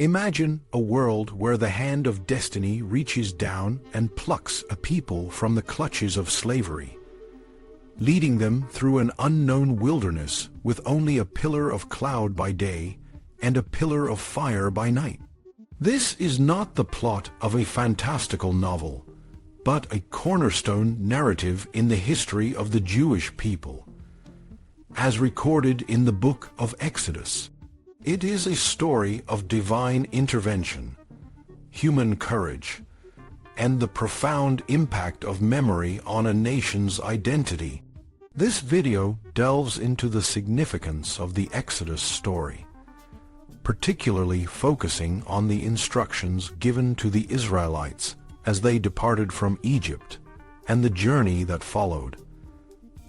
Imagine a world where the hand of destiny reaches down and plucks a people from the clutches of slavery, leading them through an unknown wilderness with only a pillar of cloud by day and a pillar of fire by night. This is not the plot of a fantastical novel, but a cornerstone narrative in the history of the Jewish people, as recorded in the book of Exodus. It is a story of divine intervention, human courage, and the profound impact of memory on a nation's identity. This video delves into the significance of the Exodus story, particularly focusing on the instructions given to the Israelites as they departed from Egypt and the journey that followed,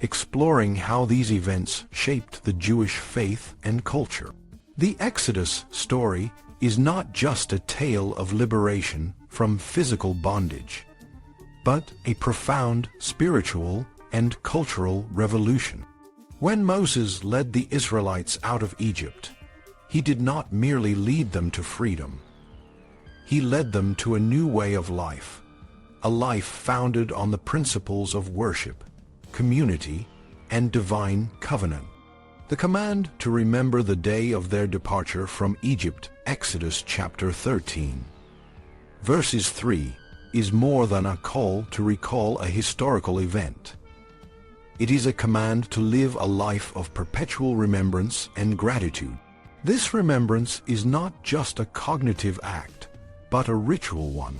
exploring how these events shaped the Jewish faith and culture. The Exodus story is not just a tale of liberation from physical bondage, but a profound spiritual and cultural revolution. When Moses led the Israelites out of Egypt, he did not merely lead them to freedom. He led them to a new way of life, a life founded on the principles of worship, community, and divine covenant. The command to remember the day of their departure from Egypt, Exodus chapter 13, verses 3, is more than a call to recall a historical event. It is a command to live a life of perpetual remembrance and gratitude. This remembrance is not just a cognitive act, but a ritual one,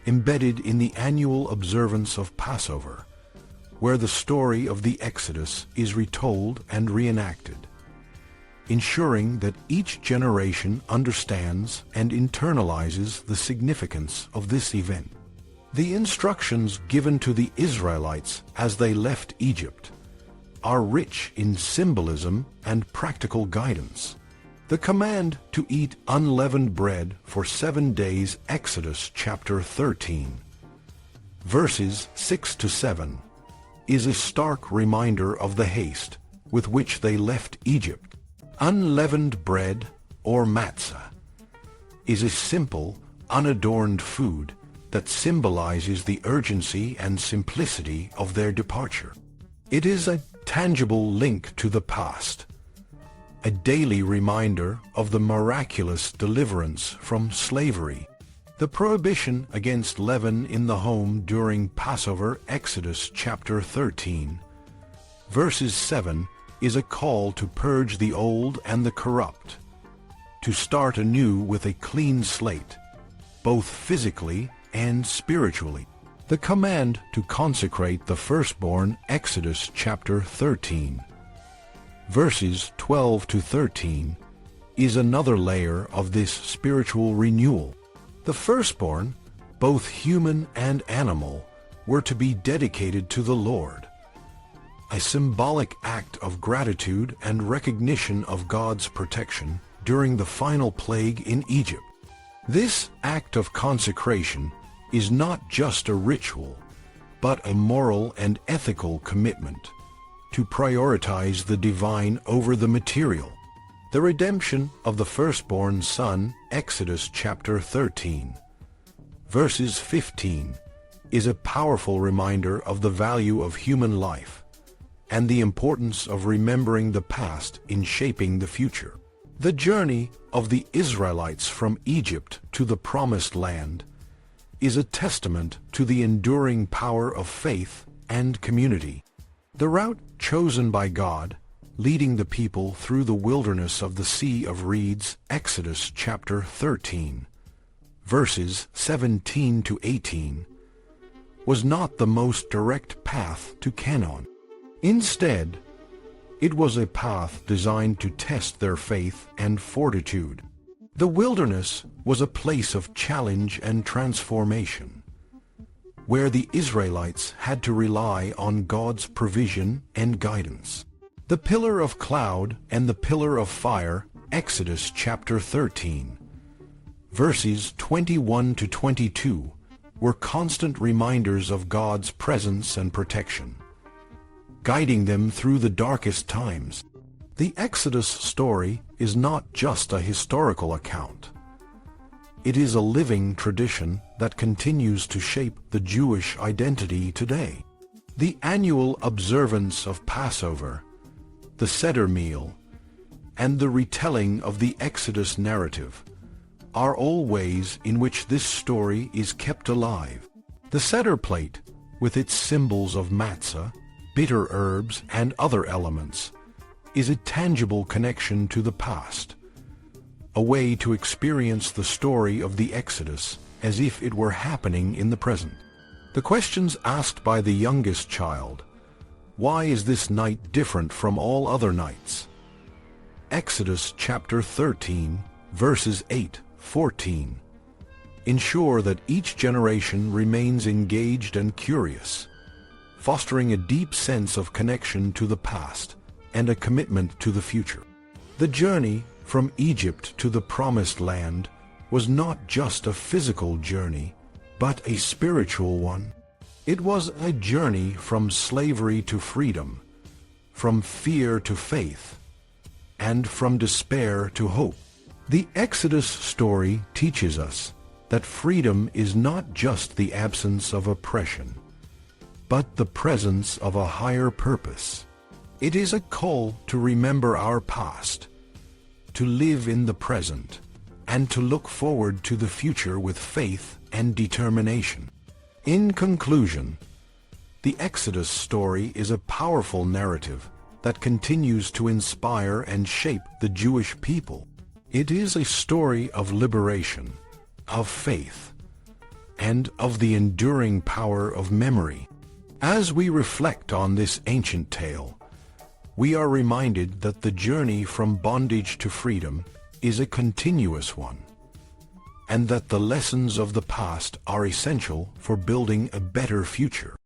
embedded in the annual observance of Passover, where the story of the Exodus is retold and reenacted, ensuring that each generation understands and internalizes the significance of this event. The instructions given to the Israelites as they left Egypt are rich in symbolism and practical guidance. The command to eat unleavened bread for 7 days, Exodus chapter 13, verses 6 to 7, is a stark reminder of the haste with which they left Egypt. Unleavened bread, or matzah, is a simple, unadorned food that symbolizes the urgency and simplicity of their departure. It is a tangible link to the past, a daily reminder of the miraculous deliverance from slavery. The prohibition against leaven in the home during Passover, Exodus chapter 13, verses 7, is a call to purge the old and the corrupt, to start anew with a clean slate, both physically and spiritually. The command to consecrate the firstborn, Exodus chapter 13, verses 12 to 13, is another layer of this spiritual renewal. The firstborn, both human and animal, were to be dedicated to the Lord, a symbolic act of gratitude and recognition of God's protection during the final plague in Egypt. This act of consecration is not just a ritual, but a moral and ethical commitment to prioritize the divine over the material. The redemption of the firstborn son, Exodus chapter 13, verses 15, is a powerful reminder of the value of human life and the importance of remembering the past in shaping the future. The journey of the Israelites from Egypt to the Promised Land is a testament to the enduring power of faith and community. The route chosen by God, leading the people through the wilderness of the Sea of Reeds, Exodus chapter 13, verses 17 to 18, was not the most direct path to Canaan. Instead, it was a path designed to test their faith and fortitude. The wilderness was a place of challenge and transformation, where the Israelites had to rely on God's provision and guidance. The pillar of cloud and the pillar of fire, Exodus chapter 13, verses 21 to 22, were constant reminders of God's presence and protection, guiding them through the darkest times. The Exodus story is not just a historical account, It is a living tradition that continues to shape the Jewish identity today. The annual observance of Passover, the Seder meal, and the retelling of the Exodus narrative are all ways in which this story is kept alive. The Seder plate, with its symbols of matzah, bitter herbs, and other elements, is a tangible connection to the past, a way to experience the story of the Exodus as if it were happening in the present. The questions asked by the youngest child, "Why is this night different from all other nights?" Exodus chapter 13, verses 8-14, ensure that each generation remains engaged and curious, fostering a deep sense of connection to the past and a commitment to the future. The journey from Egypt to the Promised Land was not just a physical journey, but a spiritual one. It was a journey from slavery to freedom, from fear to faith, and from despair to hope. The Exodus story teaches us that freedom is not just the absence of oppression, but the presence of a higher purpose. It is a call to remember our past, to live in the present, and to look forward to the future with faith and determination. In conclusion, the Exodus story is a powerful narrative that continues to inspire and shape the Jewish people. It is a story of liberation, of faith, and of the enduring power of memory. As we reflect on this ancient tale, we are reminded that the journey from bondage to freedom is a continuous one, and that the lessons of the past are essential for building a better future.